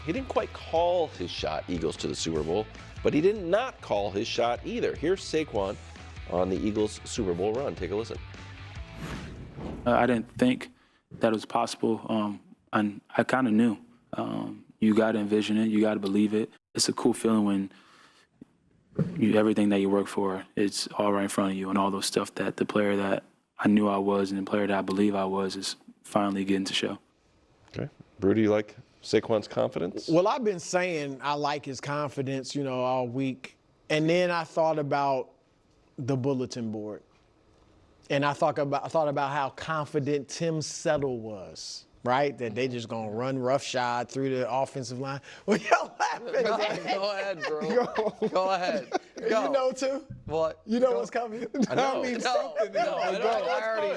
He didn't quite call his shot Eagles to the Super Bowl, but he did not call his shot either. Here's Saquon on the Eagles Super Bowl run. Take a listen. I didn't think that it was possible, and I kind of knew. You got to envision it. You got to believe it. It's a cool feeling when everything that you work for, it's all right in front of you, and all those stuff that the player that I knew I was and the player that I believe I was is finally getting to show. Okay. Brew, do you like Saquon's confidence? Well, I've been saying I like his confidence, all week. And then I thought about the bulletin board. And I thought about how confident Tim Settle was, right? That they just going to run roughshod through the offensive line. Well, y'all laughing at that. Go ahead, bro. Go ahead. Go. You know, too? What? You know what's coming? I know. I already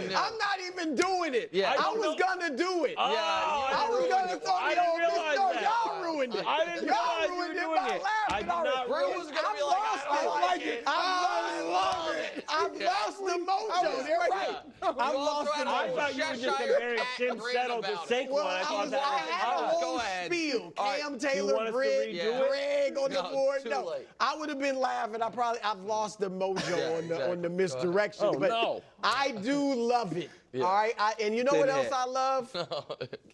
know. I'm not even doing it. Yeah. I was going to do it. I was going to throw it on this. No, y'all ruined it. I didn't Y'all realize ruined you it were by doing it. I laughing did already. not realize. was gonna be like, I like it. I love it. I've lost the mojo. They're right. I've lost the I mojo. thought you were just comparing Tim Settle to Saquon. Well, I thought that I was had a Go whole ahead. spiel. All right. Cam You Taylor, want us to Greg, redo it? Greg on the No, board. too No, late. I would have been laughing. I've lost the mojo on the misdirection. Oh, but no. I do love it. Yeah. All right. And you know Didn't what else hit. I love? I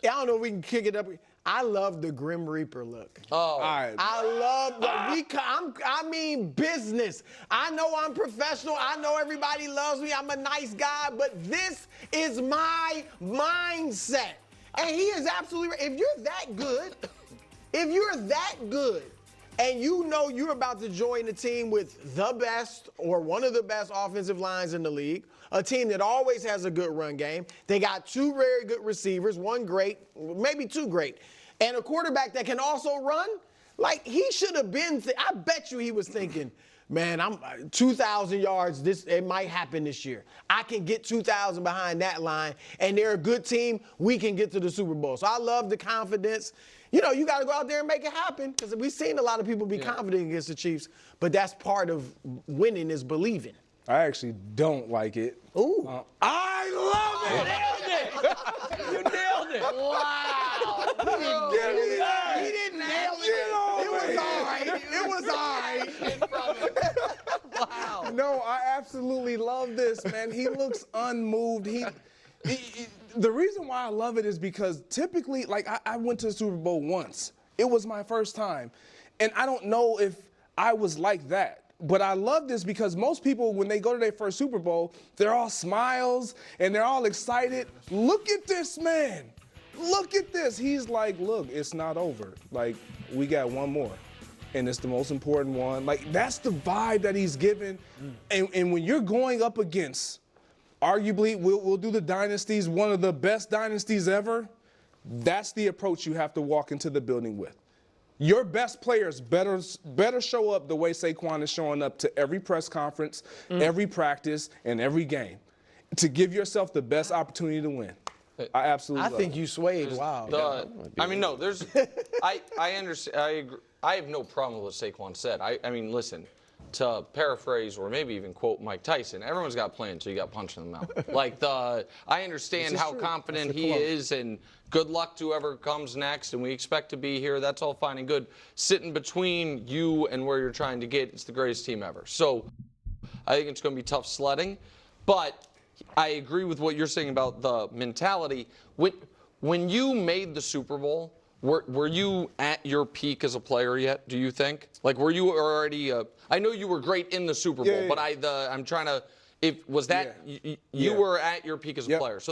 don't know if we can kick it up. I love the Grim Reaper look. Oh. All right. I love I mean business. I know I'm professional. I know everybody loves me. I'm a nice guy, but this is my mindset. And he is absolutely right. If you're that good, and you know you're about to join a team with the best or one of the best offensive lines in the league, a team that always has a good run game. They got two very good receivers, one great, maybe two great, and a quarterback that can also run. Like, he should have been, I bet you he was thinking, man, I'm 2,000 yards, it might happen this year. I can get 2,000 behind that line, and they're a good team. We can get to the Super Bowl. So I love the confidence. You got to go out there and make it happen, because we've seen a lot of people be confident against the Chiefs, but that's part of winning is believing. I actually don't like it. Ooh. I love it. You nailed it. Wow. Give me that. He didn't nail Get it. over It was all right. Wow. No, I absolutely love this, man. He looks unmoved. The reason why I love it is because typically, like, I went to the Super Bowl once. It was my first time. And I don't know if I was like that. But I love this because most people, when they go to their first Super Bowl, they're all smiles and they're all excited. Look at this man. Look at this. He's like, look, it's not over. Like, we got one more. And it's the most important one. Like, that's the vibe that he's given. And when you're going up against, arguably, we'll do the dynasties, one of the best dynasties ever, that's the approach you have to walk into the building with. Your best players better show up the way Saquon is showing up to every press conference, every practice, and every game to give yourself the best opportunity to win. I absolutely love it. You swayed. Wow. There's I understand. I agree. I have no problem with what Saquon said. I mean, listen, to paraphrase or maybe even quote Mike Tyson, everyone's got plans, so you got punched in the mouth. I understand how confident he is, and good luck to whoever comes next, and we expect to be here. That's all fine and good. Sitting between you and where you're trying to get, it's the greatest team ever. So I think it's going to be tough sledding, but I agree with what you're saying about the mentality. When you made the Super Bowl, were you at your peak as a player yet, do you think? Like, were you already I know you were great in the Super Bowl, but I'm trying to, you were at your peak as a player. So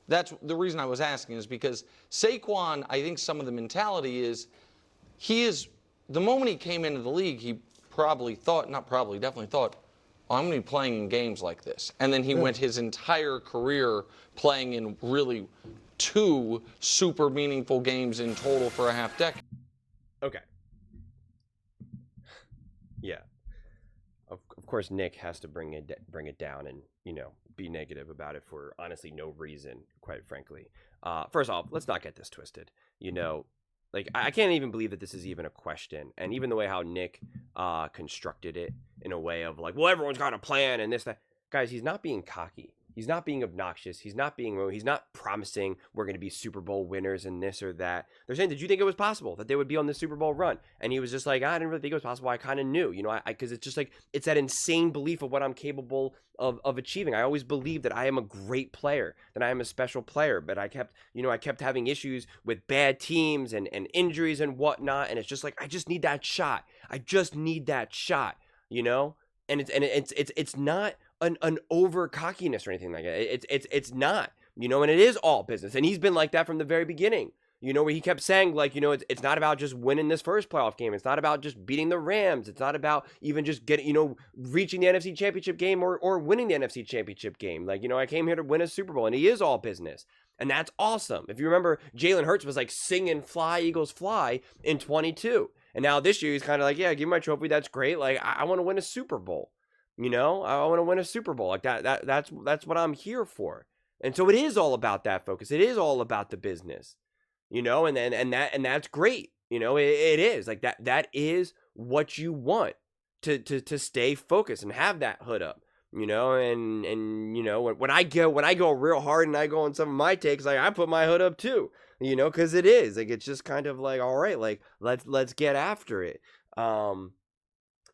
that's the reason I was asking, is because Saquon, I think some of the mentality is, the moment he came into the league, he definitely thought, oh, I'm going to be playing in games like this. And then he went his entire career playing in really 2 super meaningful games in total for a half decade. Okay. Yeah. Of course, Nick has to bring it down and, be negative about it for honestly no reason, quite frankly. First off, let's not get this twisted. Like, I can't even believe that this is even a question. And even the way how Nick constructed it in a way of like, well, everyone's got a plan and this, that. Guys, he's not being cocky. He's not being obnoxious. He's not being, he's not promising we're going to be Super Bowl winners and this or that. They're saying, did you think it was possible that they would be on the Super Bowl run? And he was just like, I didn't really think it was possible. I kind of knew, you know, because it's just like, it's that insane belief of what I'm capable of achieving. I always believed that I am a great player, that I am a special player, but I kept having issues with bad teams and injuries and whatnot. And it's just like, I just need that shot. I just need that shot, you know? And it's not an over cockiness or anything like that. It's not, you know, and it is all business. And he's been like that from the very beginning, you know, where he kept saying, like, you know, it's not about just winning this first playoff game. It's not about just beating the Rams. It's not about even just getting, you know, reaching the NFC Championship game or winning the NFC Championship game. Like, you know, I came here to win a Super Bowl, and he is all business. And that's awesome. If you remember, Jalen Hurts was like singing Fly, Eagles Fly in 22. And now this year he's kind of like, yeah, give me my trophy. That's great. Like, I want to win a Super Bowl. You know, I want to win a Super Bowl. Like that's what I'm here for. And so it is all about that focus. It is all about the business, you know, and that's great. You know, it is like that is what you want to stay focused and have that hood up, you know, and you know, when I go real hard and I go on some of my takes, like I put my hood up too, you know, cause it is like, it's just kind of like, all right, like let's get after it.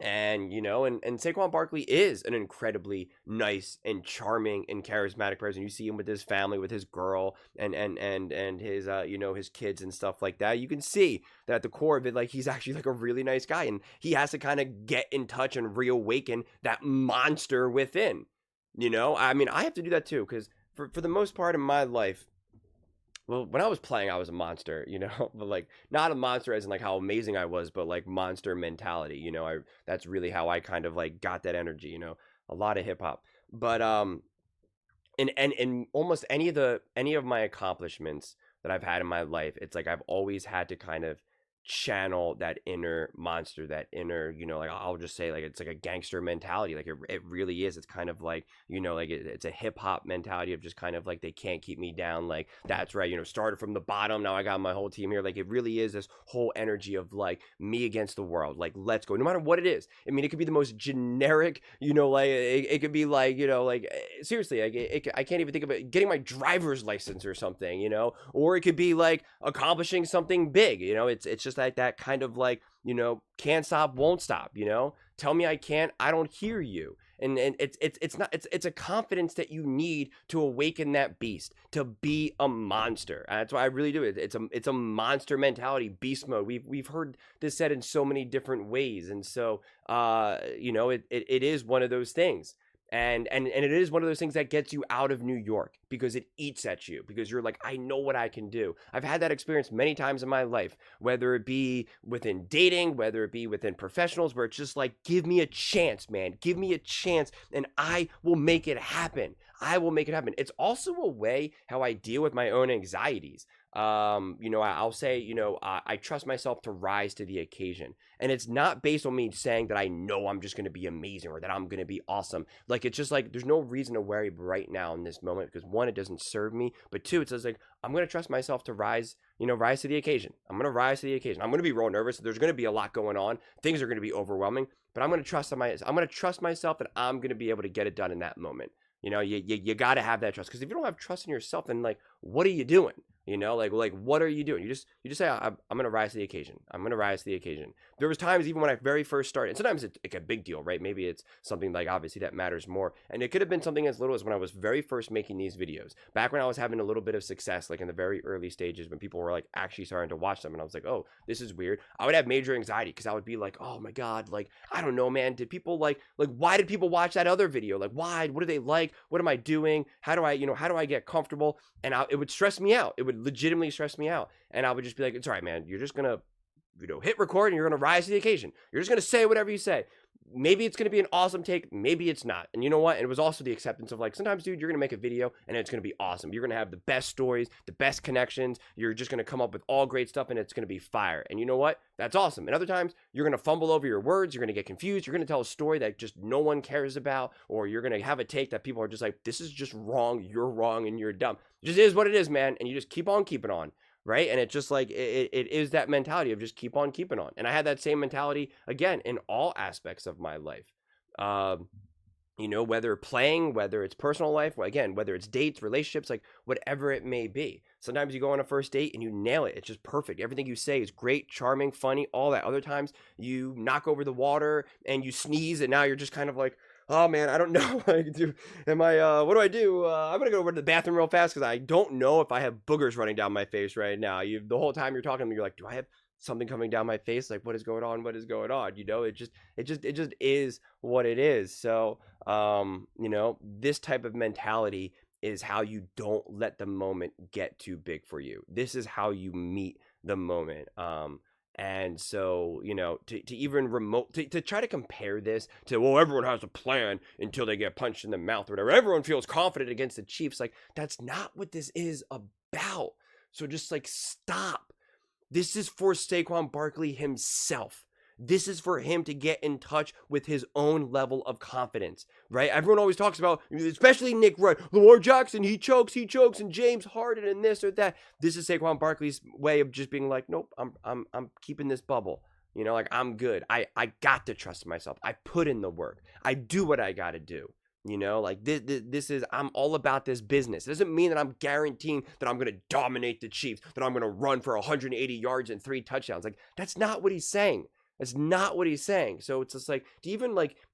And, you know, and Saquon Barkley is an incredibly nice and charming and charismatic person. You see him with his family, with his girl and his, you know, his kids and stuff like that. You can see that at the core of it, like, he's actually like a really nice guy, and he has to kind of get in touch and reawaken that monster within, you know? I mean, I have to do that too, because for the most part of my life, well, when I was playing, I was a monster, you know, but like not a monster as in like how amazing I was, but like monster mentality, you know, that's really how I kind of like got that energy, you know, a lot of hip hop. But in almost any of my accomplishments that I've had in my life, it's like I've always had to kind of channel that inner monster, that inner, you know, like I'll just say like it's like a gangster mentality. Like it really is. It's kind of like, you know, like it's a hip hop mentality of just kind of like, they can't keep me down. Like, that's right, you know, started from the bottom, now I got my whole team here. Like, it really is this whole energy of like me against the world. Like, let's go, no matter what it is. I mean, it could be the most generic, you know, like it could be like, you know, like seriously, like I can't even think of it, getting my driver's license or something, you know, or it could be like accomplishing something big, you know. It's just like that kind of like, you know, can't stop, won't stop, you know, tell me I can't, I don't hear you. And it's a confidence that you need to awaken that beast, to be a monster. That's why I really do it. It's a monster mentality, beast mode. We've heard this said in so many different ways. And so you know, it is one of those things. And it is one of those things that gets you out of New York, because it eats at you, because you're like, I know what I can do. I've had that experience many times in my life, whether it be within dating, whether it be within professionals, where it's just like, give me a chance, man. Give me a chance and I will make it happen. I will make it happen. It's also a way how I deal with my own anxieties. You know, I'll say, you know, I trust myself to rise to the occasion. And it's not based on me saying that I know I'm just going to be amazing or that I'm going to be awesome. Like, it's just like, there's no reason to worry right now in this moment, because one, it doesn't serve me, but two, it says like, I'm going to trust myself to rise, you know, rise to the occasion. I'm going to rise to the occasion. I'm going to be real nervous. There's going to be a lot going on. Things are going to be overwhelming, but I'm going to trust myself that I'm going to be able to get it done in that moment. You know, you got to have that trust, because if you don't have trust in yourself, then like, what are you doing? You know, like what are you doing? You just say, I'm going to rise to the occasion. I'm going to rise to the occasion. There was times even when I very first started, and sometimes it's like a big deal, right? Maybe it's something like obviously that matters more. And it could have been something as little as when I was very first making these videos, back when I was having a little bit of success, like in the very early stages when people were like actually starting to watch them. And I was like, oh, this is weird. I would have major anxiety, because I would be like, oh my God, like, I don't know, man. Did people like, why did people watch that other video? Like, why? What do they like? What am I doing? How do I get comfortable? And it would stress me out. It would legitimately stress me out. And I would just be like, it's all right, man. You're just going to, you know, hit record and you're going to rise to the occasion. You're just going to say whatever you say. Maybe it's going to be an awesome take. Maybe it's not. And you know what? And it was also the acceptance of like, sometimes, dude, you're going to make a video and it's going to be awesome. You're going to have the best stories, the best connections. You're just going to come up with all great stuff and it's going to be fire. And you know what? That's awesome. And other times you're going to fumble over your words. You're going to get confused. You're going to tell a story that just no one cares about, or you're going to have a take that people are just like, this is just wrong. You're wrong and you're dumb. It just is what it is, man. And you just keep on keeping on. Right. And it's just like, it is that mentality of just keep on keeping on. And I had that same mentality again in all aspects of my life. You know, whether playing, whether it's personal life, again, whether it's dates, relationships, like whatever it may be. Sometimes you go on a first date and you nail it. It's just perfect. Everything you say is great, charming, funny, all that. Other times you knock over the water and you sneeze and now you're just kind of like, oh man, I don't know. What do I do? I'm going to go over to the bathroom real fast because I don't know if I have boogers running down my face right now. The whole time you're talking to me, you're like, do I have something coming down my face? Like, what is going on? What is going on? You know, it just is what it is. So, you know, this type of mentality is how you don't let the moment get too big for you. This is how you meet the moment. And so, you know, to even to try to compare this to, well, everyone has a plan until they get punched in the mouth or whatever. Everyone feels confident against the Chiefs. Like, that's not what this is about. So just like, stop. This is for Saquon Barkley himself. This is for him to get in touch with his own level of confidence, right? Everyone always talks about, especially Nick Wright, Lamar Jackson, he chokes, and James Harden and this or that. This is Saquon Barkley's way of just being like, nope, I'm keeping this bubble. You know, like, I'm good. I got to trust myself. I put in the work. I do what I got to do. You know, like this is, I'm all about this business. It doesn't mean that I'm guaranteeing that I'm going to dominate the Chiefs, that I'm going to run for 180 yards and 3 touchdowns. Like, that's not what he's saying. That's not what he's saying. So it's just like, to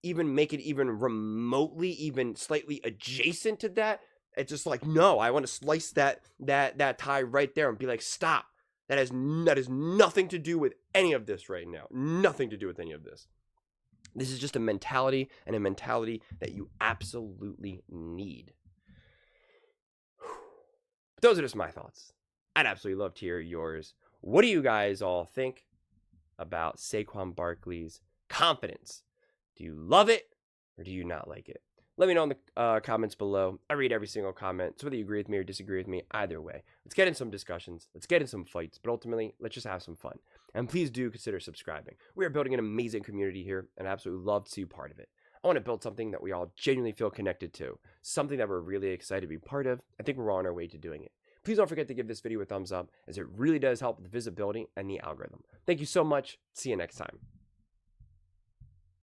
even make it even remotely, even slightly adjacent to that, it's just like, no, I want to slice that tie right there and be like, stop. That has nothing to do with any of this right now. Nothing to do with any of this. This is just a mentality, and a mentality that you absolutely need. Those are just my thoughts. I'd absolutely love to hear yours. What do you guys all think about Saquon Barkley's confidence? Do you love it or do you not like it? Let me know in the comments below. I read every single comment, so whether you agree with me or disagree with me, either way. Let's get in some discussions. Let's get in some fights, but ultimately, let's just have some fun. And please do consider subscribing. We are building an amazing community here, and I absolutely love to see you part of it. I want to build something that we all genuinely feel connected to, something that we're really excited to be part of. I think we're on our way to doing it. Please don't forget to give this video a thumbs up, as it really does help with the visibility and the algorithm. Thank you so much. See you next time.